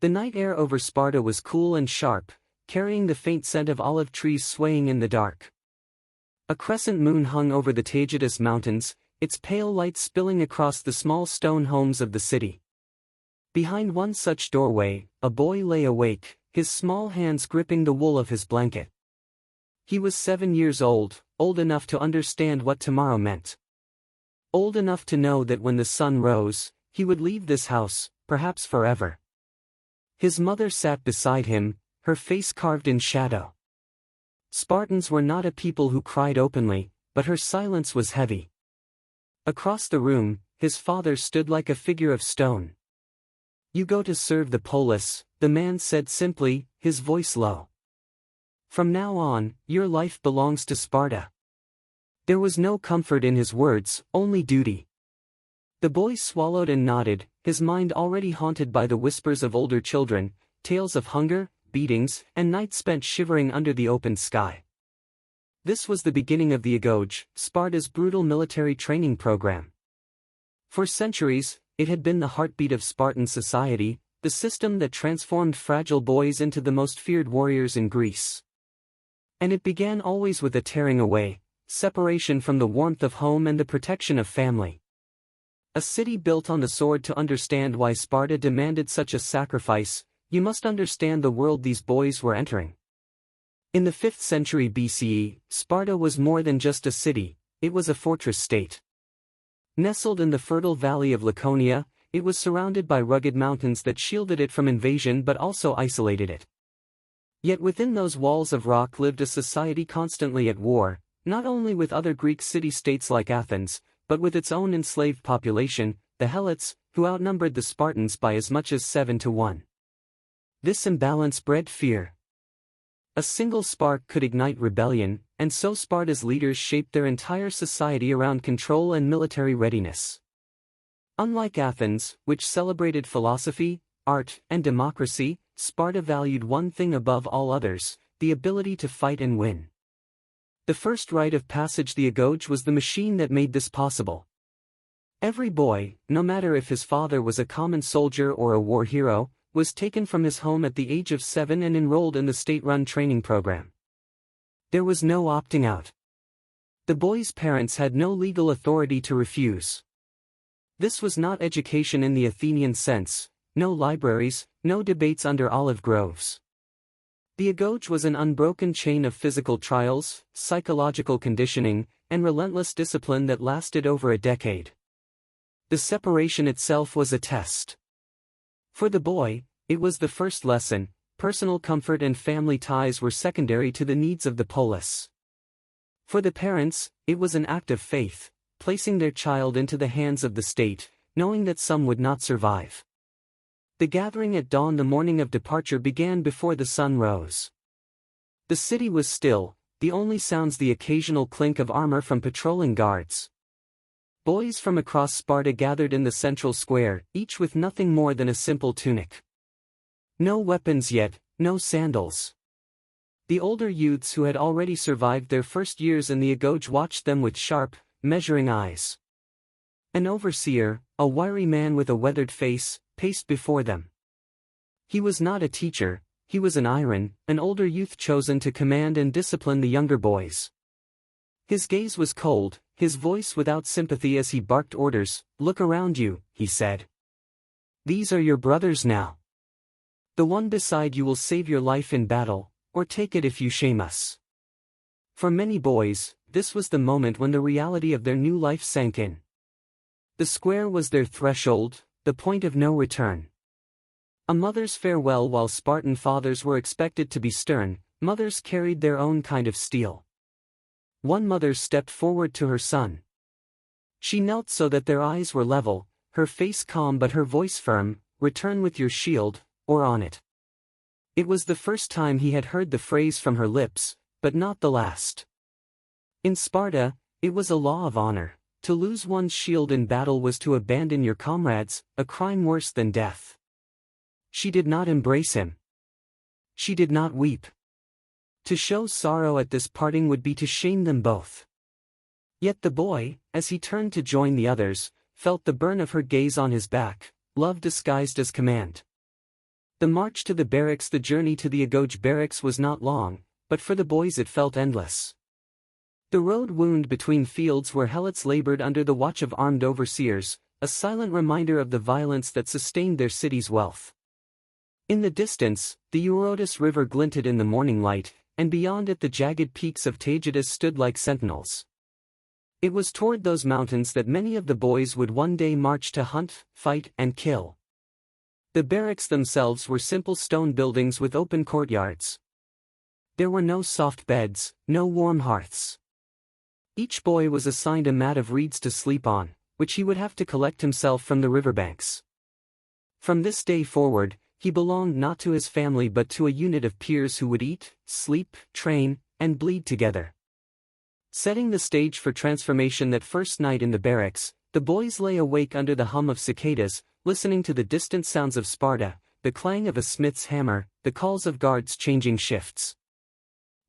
The night air over Sparta was cool and sharp, carrying the faint scent of olive trees swaying in the dark. A crescent moon hung over the Taygetus mountains, its pale light spilling across the small stone homes of the city. Behind one such doorway, a boy lay awake, his small hands gripping the wool of his blanket. He was 7 years old, old enough to understand what tomorrow meant. Old enough to know that when the sun rose, he would leave this house, perhaps forever. His mother sat beside him, her face carved in shadow. Spartans were not a people who cried openly, but her silence was heavy. Across the room, his father stood like a figure of stone. "You go to serve the polis," the man said simply, his voice low. "From now on, your life belongs to Sparta." There was no comfort in his words, only duty. The boy swallowed and nodded, his mind already haunted by the whispers of older children, tales of hunger, beatings, and nights spent shivering under the open sky. This was the beginning of the Agoge, Sparta's brutal military training program. For centuries, it had been the heartbeat of Spartan society, the system that transformed fragile boys into the most feared warriors in Greece. And it began always with a tearing away, separation from the warmth of home and the protection of family. A city built on the sword. To understand why Sparta demanded such a sacrifice, you must understand the world these boys were entering. In the 5th century BCE, Sparta was more than just a city, it was a fortress state. Nestled in the fertile valley of Laconia, it was surrounded by rugged mountains that shielded it from invasion but also isolated it. Yet within those walls of rock lived a society constantly at war, not only with other Greek city-states like Athens, but with its own enslaved population, the Helots, who outnumbered the Spartans by as much as 7-1. This imbalance bred fear. A single spark could ignite rebellion, and so Sparta's leaders shaped their entire society around control and military readiness. Unlike Athens, which celebrated philosophy, art, and democracy, Sparta valued one thing above all others: the ability to fight and win. The first rite of passage, the Agoge, was the machine that made this possible. Every boy, no matter if his father was a common soldier or a war hero, was taken from his home at the age of 7 and enrolled in the state-run training program. There was no opting out. The boy's parents had no legal authority to refuse. This was not education in the Athenian sense, no libraries, no debates under olive groves. The Agoge was an unbroken chain of physical trials, psychological conditioning, and relentless discipline that lasted over a decade. The separation itself was a test. For the boy, it was the first lesson: personal comfort and family ties were secondary to the needs of the polis. For the parents, it was an act of faith, placing their child into the hands of the state, knowing that some would not survive. The gathering at dawn, the morning of departure, began before the sun rose. The city was still, the only sounds the occasional clink of armor from patrolling guards. Boys from across Sparta gathered in the central square, each with nothing more than a simple tunic. No weapons yet, no sandals. The older youths who had already survived their first years in the Agoge watched them with sharp, measuring eyes. An overseer, a wiry man with a weathered face, paced before them. He was not a teacher, he was an iron, an older youth chosen to command and discipline the younger boys. His gaze was cold, his voice without sympathy as he barked orders. "Look around you," he said. "These are your brothers now. The one beside you will save your life in battle, or take it if you shame us." For many boys, this was the moment when the reality of their new life sank in. The square was their threshold, the point of no return. A mother's farewell. While Spartan fathers were expected to be stern, mothers carried their own kind of steel. One mother stepped forward to her son. She knelt so that their eyes were level, her face calm but her voice firm: "Return with your shield, or on it." It was the first time he had heard the phrase from her lips, but not the last. In Sparta, it was a law of honor. To lose one's shield in battle was to abandon your comrades, a crime worse than death. She did not embrace him. She did not weep. To show sorrow at this parting would be to shame them both. Yet the boy, as he turned to join the others, felt the burn of her gaze on his back, love disguised as command. The march to the barracks. The journey to the Agoge barracks was not long, but for the boys it felt endless. The road wound between fields where helots labored under the watch of armed overseers, a silent reminder of the violence that sustained their city's wealth. In the distance, the Eurotas River glinted in the morning light, and beyond it the jagged peaks of Taygetus stood like sentinels. It was toward those mountains that many of the boys would one day march to hunt, fight, and kill. The barracks themselves were simple stone buildings with open courtyards. There were no soft beds, no warm hearths. Each boy was assigned a mat of reeds to sleep on, which he would have to collect himself from the riverbanks. From this day forward, he belonged not to his family but to a unit of peers who would eat, sleep, train, and bleed together. Setting the stage for transformation that first night in the barracks, the boys lay awake under the hum of cicadas, listening to the distant sounds of Sparta, the clang of a smith's hammer, the calls of guards changing shifts.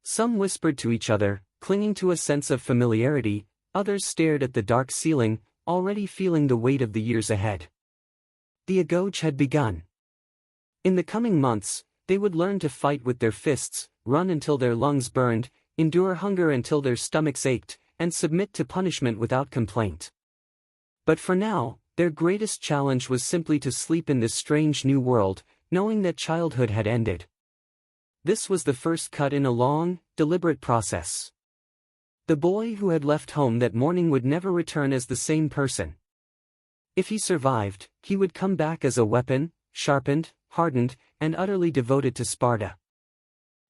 Some whispered to each other, clinging to a sense of familiarity, others stared at the dark ceiling, already feeling the weight of the years ahead. The Agoge had begun. In the coming months, they would learn to fight with their fists, run until their lungs burned, endure hunger until their stomachs ached, and submit to punishment without complaint. But for now, their greatest challenge was simply to sleep in this strange new world, knowing that childhood had ended. This was the first cut in a long, deliberate process. The boy who had left home that morning would never return as the same person. If he survived, he would come back as a weapon, sharpened, hardened, and utterly devoted to Sparta.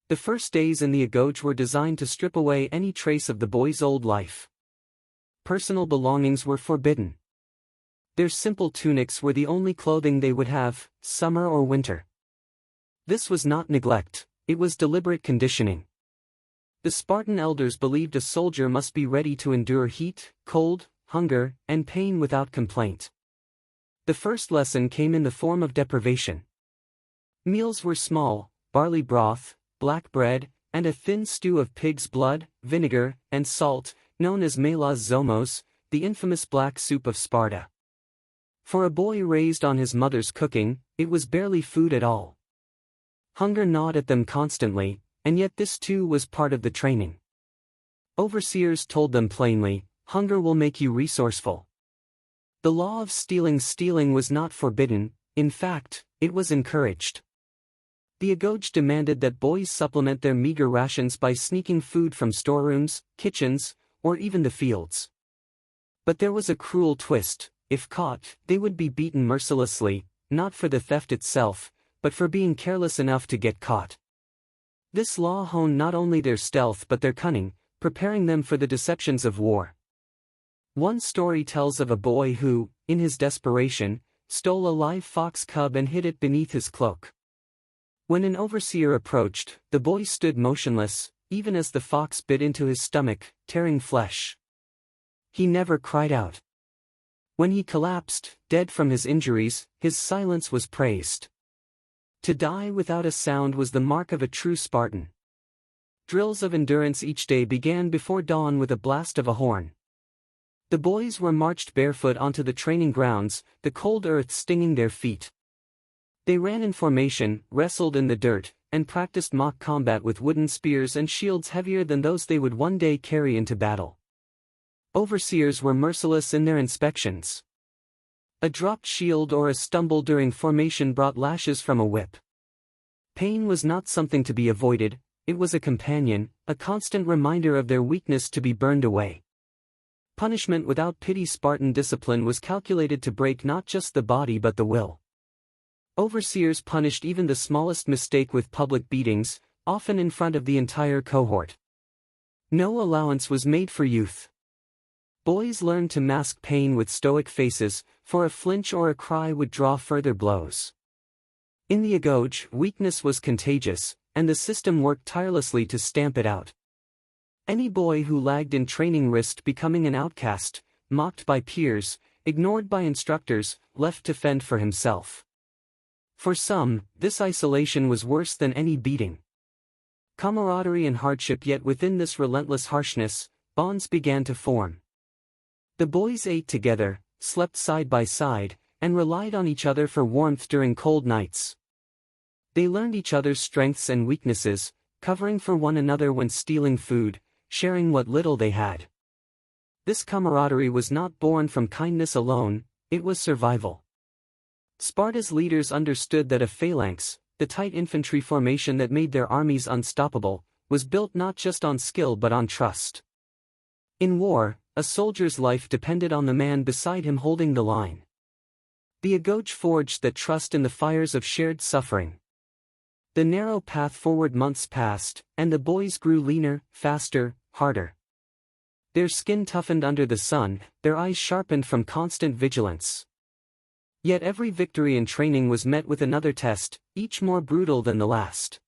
The first days in the Agoge were designed to strip away any trace of the boy's old life. Personal belongings were forbidden. Their simple tunics were the only clothing they would have, summer or winter. This was not neglect, it was deliberate conditioning. The Spartan elders believed a soldier must be ready to endure heat, cold, hunger, and pain without complaint. The first lesson came in the form of deprivation. Meals were small: barley broth, black bread, and a thin stew of pig's blood, vinegar, and salt, known as melas zomos, the infamous black soup of Sparta. For a boy raised on his mother's cooking, it was barely food at all. Hunger gnawed at them constantly, and yet this too was part of the training. Overseers told them plainly, hunger will make you resourceful. The law of stealing was not forbidden, in fact, it was encouraged. The Agoge demanded that boys supplement their meager rations by sneaking food from storerooms, kitchens, or even the fields. But there was a cruel twist: if caught, they would be beaten mercilessly, not for the theft itself, but for being careless enough to get caught. This law honed not only their stealth but their cunning, preparing them for the deceptions of war. One story tells of a boy who, in his desperation, stole a live fox cub and hid it beneath his cloak. When an overseer approached, the boy stood motionless, even as the fox bit into his stomach, tearing flesh. He never cried out. When he collapsed, dead from his injuries, his silence was praised. To die without a sound was the mark of a true Spartan. Drills of endurance each day began before dawn with a blast of a horn. The boys were marched barefoot onto the training grounds, the cold earth stinging their feet. They ran in formation, wrestled in the dirt, and practiced mock combat with wooden spears and shields heavier than those they would one day carry into battle. Overseers were merciless in their inspections. A dropped shield or a stumble during formation brought lashes from a whip. Pain was not something to be avoided, it was a companion, a constant reminder of their weakness to be burned away. Punishment without pity. Spartan discipline was calculated to break not just the body but the will. Overseers punished even the smallest mistake with public beatings, often in front of the entire cohort. No allowance was made for youth. Boys learned to mask pain with stoic faces, for a flinch or a cry would draw further blows. In the Agoge, weakness was contagious, and the system worked tirelessly to stamp it out. Any boy who lagged in training risked becoming an outcast, mocked by peers, ignored by instructors, left to fend for himself. For some, this isolation was worse than any beating. Camaraderie and hardship. Yet within this relentless harshness, bonds began to form. The boys ate together, slept side by side, and relied on each other for warmth during cold nights. They learned each other's strengths and weaknesses, covering for one another when stealing food, sharing what little they had. This camaraderie was not born from kindness alone, it was survival. Sparta's leaders understood that a phalanx, the tight infantry formation that made their armies unstoppable, was built not just on skill but on trust. In war, a soldier's life depended on the man beside him holding the line. The Agoge forged that trust in the fires of shared suffering. The narrow path forward months passed, and the boys grew leaner, faster, harder. Their skin toughened under the sun, their eyes sharpened from constant vigilance. Yet every victory in training was met with another test, each more brutal than the last.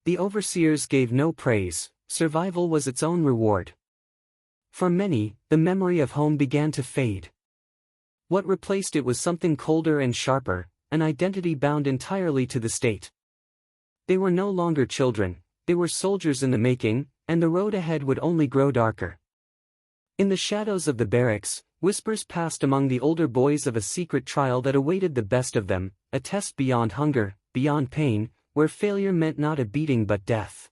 The overseers gave no praise, survival was its own reward. For many, the memory of home began to fade. What replaced it was something colder and sharper, an identity bound entirely to the state. They were no longer children, they were soldiers in the making, and the road ahead would only grow darker. In the shadows of the barracks, whispers passed among the older boys of a secret trial that awaited the best of them, a test beyond hunger, beyond pain, where failure meant not a beating but death.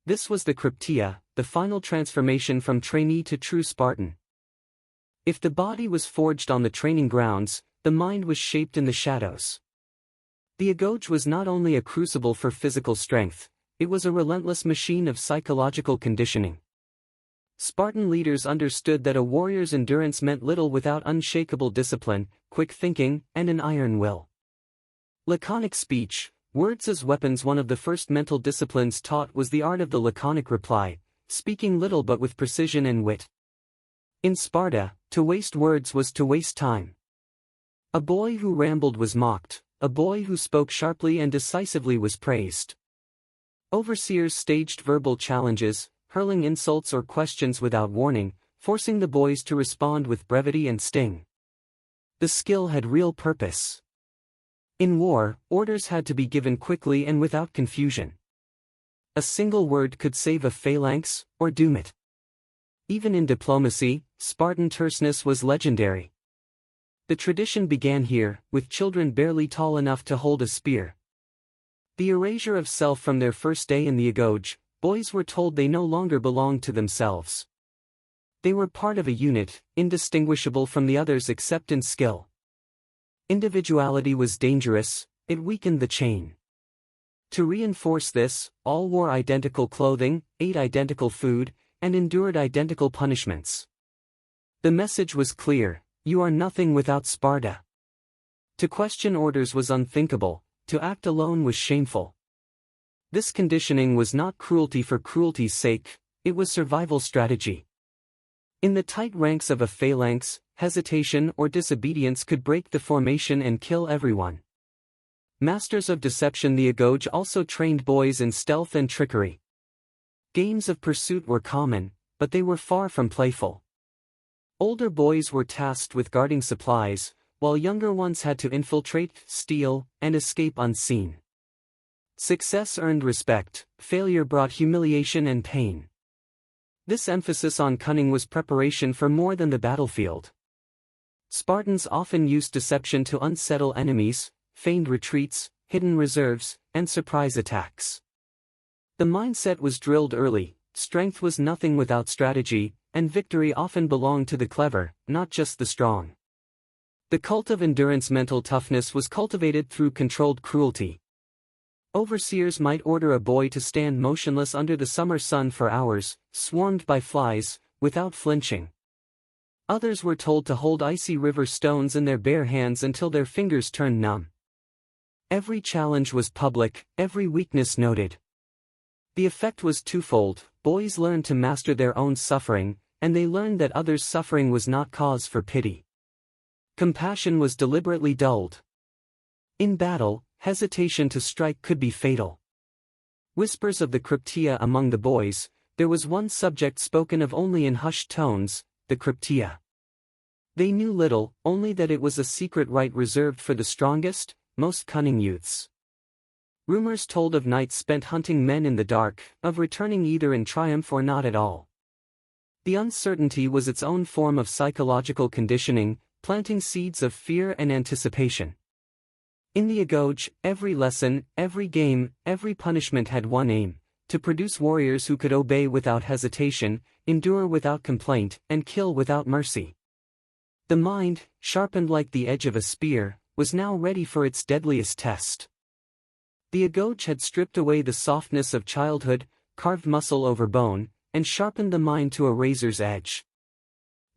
This was the Krypteia, the final transformation from trainee to true Spartan. If the body was forged on the training grounds, the mind was shaped in the shadows. The Agoge was not only a crucible for physical strength, it was a relentless machine of psychological conditioning. Spartan leaders understood that a warrior's endurance meant little without unshakable discipline, quick thinking, and an iron will. Laconic speech, words as weapons. One of the first mental disciplines taught was the art of the laconic reply, speaking little but with precision and wit. In Sparta, to waste words was to waste time. A boy who rambled was mocked, a boy who spoke sharply and decisively was praised. Overseers staged verbal challenges, hurling insults or questions without warning, forcing the boys to respond with brevity and sting. The skill had real purpose. In war, orders had to be given quickly and without confusion. A single word could save a phalanx, or doom it. Even in diplomacy, Spartan terseness was legendary. The tradition began here, with children barely tall enough to hold a spear. The erasure of self from their first day in the Agoge, boys were told they no longer belonged to themselves. They were part of a unit, indistinguishable from the others except in skill. Individuality was dangerous, it weakened the chain. To reinforce this, all wore identical clothing, ate identical food, and endured identical punishments. The message was clear: you are nothing without Sparta. To question orders was unthinkable, to act alone was shameful. This conditioning was not cruelty for cruelty's sake, it was survival strategy. In the tight ranks of a phalanx, hesitation or disobedience could break the formation and kill everyone. Masters of deception, the Agoge also trained boys in stealth and trickery. Games of pursuit were common, but they were far from playful. Older boys were tasked with guarding supplies, while younger ones had to infiltrate, steal, and escape unseen. Success earned respect, failure brought humiliation and pain. This emphasis on cunning was preparation for more than the battlefield. Spartans often used deception to unsettle enemies, feigned retreats, hidden reserves, and surprise attacks. The mindset was drilled early: strength was nothing without strategy, and victory often belonged to the clever, not just the strong. The cult of endurance, mental toughness, was cultivated through controlled cruelty. Overseers might order a boy to stand motionless under the summer sun for hours, swarmed by flies, without flinching. Others were told to hold icy river stones in their bare hands until their fingers turned numb. Every challenge was public, every weakness noted. The effect was twofold: boys learned to master their own suffering, and they learned that others' suffering was not cause for pity. Compassion was deliberately dulled. In battle, hesitation to strike could be fatal. Whispers of the Krypteia among the boys, there was one subject spoken of only in hushed tones: the Krypteia. They knew little, only that it was a secret rite reserved for the strongest, most cunning youths. Rumors told of nights spent hunting men in the dark, of returning either in triumph or not at all. The uncertainty was its own form of psychological conditioning, planting seeds of fear and anticipation. In the Agoge, every lesson, every game, every punishment had one aim: to produce warriors who could obey without hesitation, endure without complaint, and kill without mercy. The mind, sharpened like the edge of a spear, was now ready for its deadliest test. The Agoge had stripped away the softness of childhood, carved muscle over bone, and sharpened the mind to a razor's edge.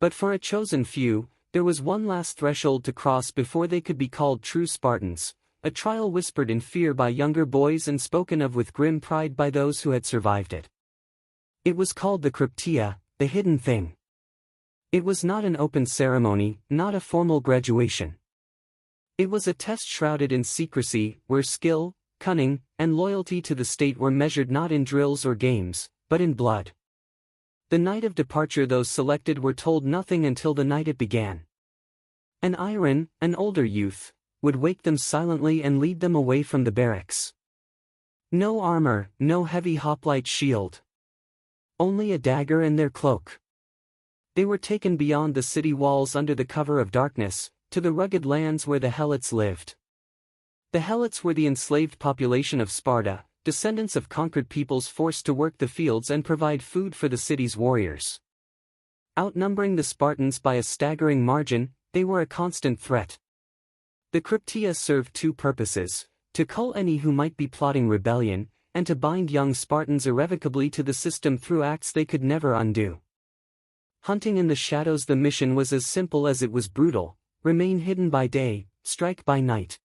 But for a chosen few, there was one last threshold to cross before they could be called true Spartans, a trial whispered in fear by younger boys and spoken of with grim pride by those who had survived it. It was called the Krypteia, the hidden thing. It was not an open ceremony, not a formal graduation. It was a test shrouded in secrecy, where skill, cunning, and loyalty to the state were measured not in drills or games, but in blood. The night of departure those selected were told nothing until the night it began. An Iron, an older youth, would wake them silently and lead them away from the barracks. No armor, no heavy hoplite shield. Only a dagger and their cloak. They were taken beyond the city walls under the cover of darkness, to the rugged lands where the Helots lived. The Helots were the enslaved population of Sparta, descendants of conquered peoples forced to work the fields and provide food for the city's warriors. Outnumbering the Spartans by a staggering margin, they were a constant threat. The Krypteia served two purposes: to cull any who might be plotting rebellion, and to bind young Spartans irrevocably to the system through acts they could never undo. Hunting in the shadows. The mission was as simple as it was brutal: remain hidden by day, strike by night.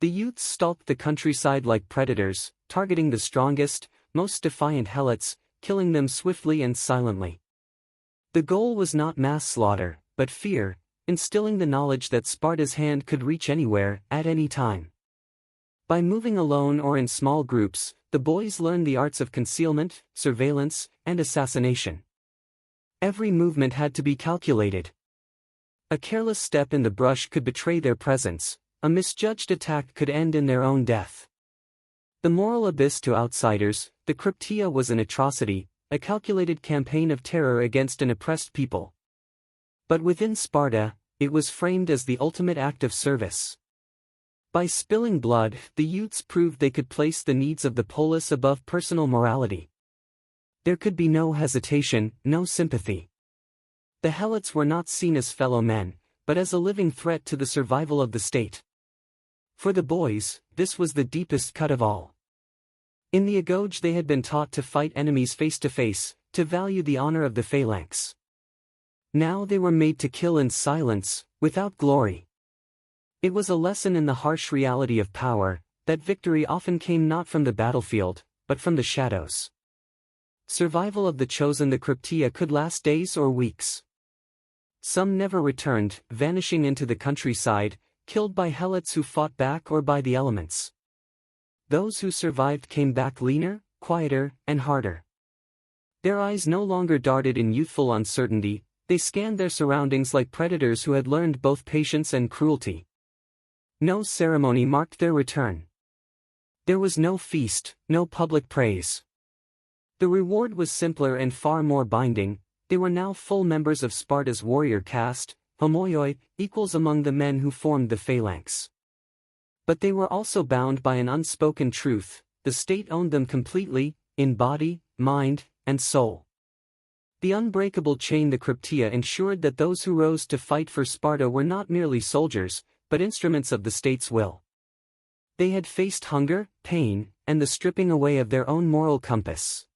The youths stalked the countryside like predators, targeting the strongest, most defiant Helots, killing them swiftly and silently. The goal was not mass slaughter, but fear, instilling the knowledge that Sparta's hand could reach anywhere, at any time. By moving alone or in small groups, the boys learned the arts of concealment, surveillance, and assassination. Every movement had to be calculated. A careless step in the brush could betray their presence. A misjudged attack could end in their own death. The moral abyss to outsiders, the Krypteia was an atrocity, a calculated campaign of terror against an oppressed people. But within Sparta, it was framed as the ultimate act of service. By spilling blood, the youths proved they could place the needs of the polis above personal morality. There could be no hesitation, no sympathy. The Helots were not seen as fellow men, but as a living threat to the survival of the state. For the boys, this was the deepest cut of all. In the Agoge they had been taught to fight enemies face to face, to value the honor of the phalanx. Now they were made to kill in silence, without glory. It was a lesson in the harsh reality of power, that victory often came not from the battlefield, but from the shadows. Survival of the chosen. The Krypteia could last days or weeks. Some never returned, vanishing into the countryside, killed by Helots who fought back or by the elements. Those who survived came back leaner, quieter, and harder. Their eyes no longer darted in youthful uncertainty, they scanned their surroundings like predators who had learned both patience and cruelty. No ceremony marked their return. There was no feast, no public praise. The reward was simpler and far more binding. They were now full members of Sparta's warrior caste, homoioi, equals among the men who formed the phalanx. But they were also bound by an unspoken truth: the state owned them completely, in body, mind, and soul. The unbreakable chain. The Krypteia ensured that those who rose to fight for Sparta were not merely soldiers, but instruments of the state's will. They had faced hunger, pain, and the stripping away of their own moral compass.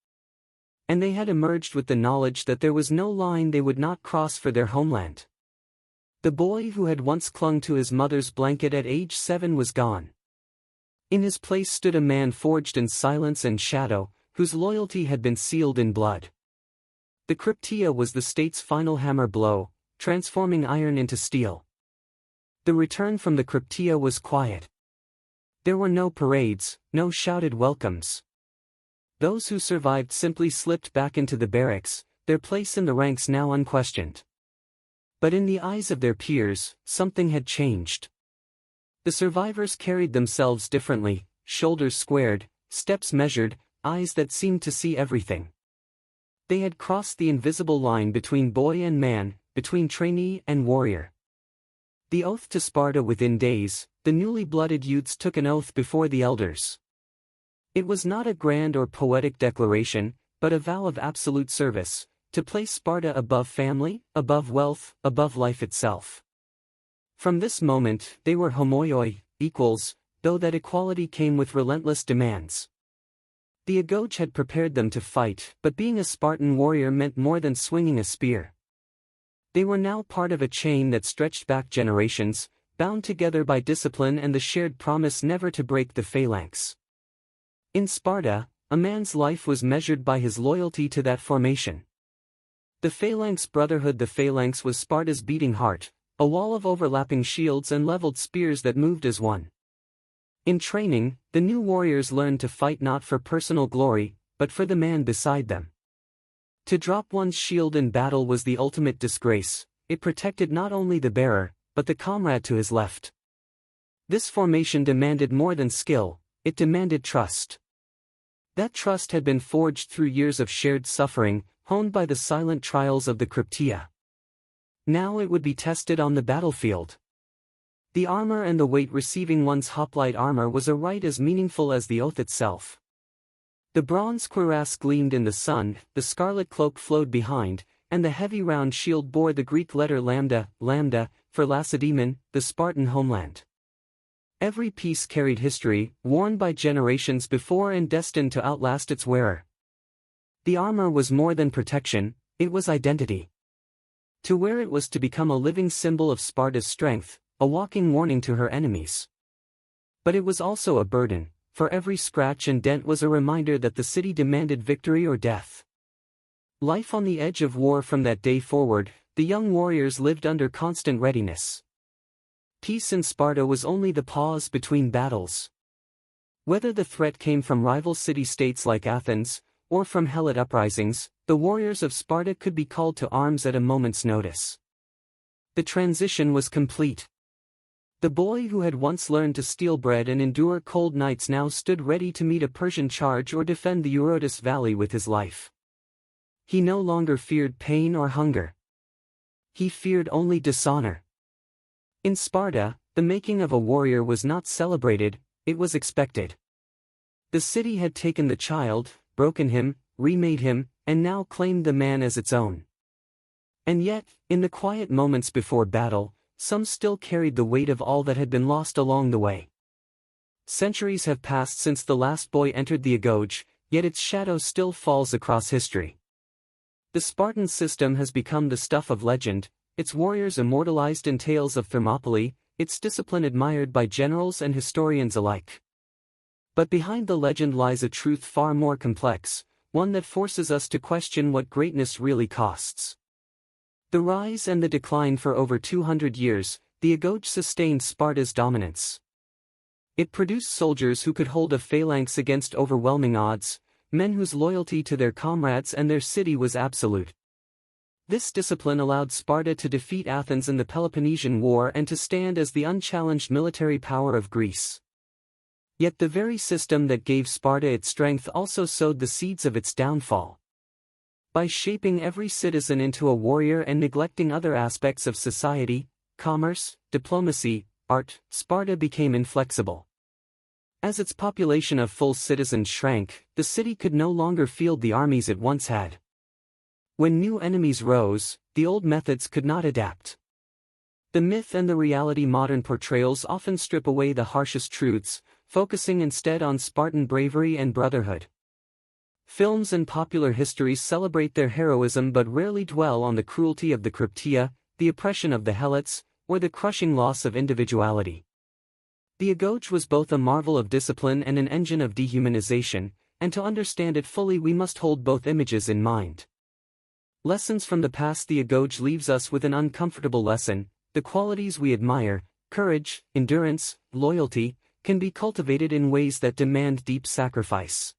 And they had emerged with the knowledge that there was no line they would not cross for their homeland. The boy who had once clung to his mother's blanket at age 7 was gone. In his place stood a man forged in silence and shadow, whose loyalty had been sealed in blood. The Krypteia was the state's final hammer blow, transforming iron into steel. The return from the Krypteia was quiet. There were no parades, no shouted welcomes. Those who survived simply slipped back into the barracks, their place in the ranks now unquestioned. But in the eyes of their peers, something had changed. The survivors carried themselves differently, shoulders squared, steps measured, eyes that seemed to see everything. They had crossed the invisible line between boy and man, between trainee and warrior. The oath to Sparta within days, the newly blooded youths took an oath before the elders. It was not a grand or poetic declaration, but a vow of absolute service, to place Sparta above family, above wealth, above life itself. From this moment, they were homoioi, equals, though that equality came with relentless demands. The Agoge had prepared them to fight, but being a Spartan warrior meant more than swinging a spear. They were now part of a chain that stretched back generations, bound together by discipline and the shared promise never to break the phalanx. In Sparta, a man's life was measured by his loyalty to that formation. The phalanx brotherhood. The phalanx was Sparta's beating heart, a wall of overlapping shields and leveled spears that moved as one. In training, the new warriors learned to fight not for personal glory, but for the man beside them. To drop one's shield in battle was the ultimate disgrace. It protected not only the bearer, but the comrade to his left. This formation demanded more than skill, it demanded trust. That trust had been forged through years of shared suffering, honed by the silent trials of the Cryptia. Now it would be tested on the battlefield. The armor and the weight. Receiving one's hoplite armor was a rite as meaningful as the oath itself. The bronze cuirass gleamed in the sun, the scarlet cloak flowed behind, and the heavy round shield bore the Greek letter lambda, for Lacedaemon, the Spartan homeland. Every piece carried history, worn by generations before and destined to outlast its wearer. The armor was more than protection, it was identity. To wear it was to become a living symbol of Sparta's strength, a walking warning to her enemies. But it was also a burden, for every scratch and dent was a reminder that the city demanded victory or death. Life on the edge of war. From that day forward, the young warriors lived under constant readiness. Peace in Sparta was only the pause between battles. Whether the threat came from rival city-states like Athens, or from Helot uprisings, the warriors of Sparta could be called to arms at a moment's notice. The transition was complete. The boy who had once learned to steal bread and endure cold nights now stood ready to meet a Persian charge or defend the Eurotas Valley with his life. He no longer feared pain or hunger. He feared only dishonor. In Sparta, the making of a warrior was not celebrated, it was expected. The city had taken the child, broken him, remade him, and now claimed the man as its own. And yet, in the quiet moments before battle, some still carried the weight of all that had been lost along the way. Centuries have passed since the last boy entered the Agoge, yet its shadow still falls across history. The Spartan system has become the stuff of legend, its warriors immortalized in tales of Thermopylae, its discipline admired by generals and historians alike. But behind the legend lies a truth far more complex, one that forces us to question what greatness really costs. The rise and the decline. For over 200 years, the Agoge sustained Sparta's dominance. It produced soldiers who could hold a phalanx against overwhelming odds, men whose loyalty to their comrades and their city was absolute. This discipline allowed Sparta to defeat Athens in the Peloponnesian War and to stand as the unchallenged military power of Greece. Yet the very system that gave Sparta its strength also sowed the seeds of its downfall. By shaping every citizen into a warrior and neglecting other aspects of society, commerce, diplomacy, art, Sparta became inflexible. As its population of full citizens shrank, the city could no longer field the armies it once had. When new enemies rose, the old methods could not adapt. The myth and the reality. Modern portrayals often strip away the harshest truths, focusing instead on Spartan bravery and brotherhood. Films and popular histories celebrate their heroism but rarely dwell on the cruelty of the Cryptia, the oppression of the Helots, or the crushing loss of individuality. The Agoge was both a marvel of discipline and an engine of dehumanization, and to understand it fully we must hold both images in mind. Lessons from the past. The Agoge leaves us with an uncomfortable lesson: the qualities we admire, courage, endurance, loyalty, can be cultivated in ways that demand deep sacrifice.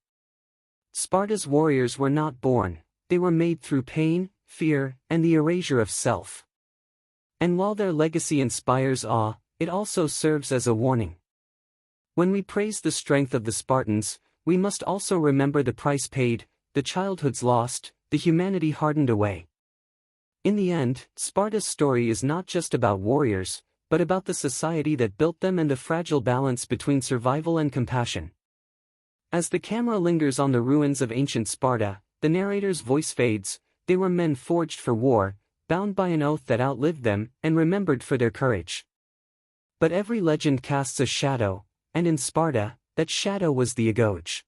Sparta's warriors were not born, they were made through pain, fear, and the erasure of self. And while their legacy inspires awe, it also serves as a warning. When we praise the strength of the Spartans, we must also remember the price paid, the childhoods lost, the humanity hardened away. In the end, Sparta's story is not just about warriors, but about the society that built them and the fragile balance between survival and compassion. As the camera lingers on the ruins of ancient Sparta, the narrator's voice fades. They were men forged for war, bound by an oath that outlived them, and remembered for their courage. But every legend casts a shadow, and in Sparta, that shadow was the Agoge.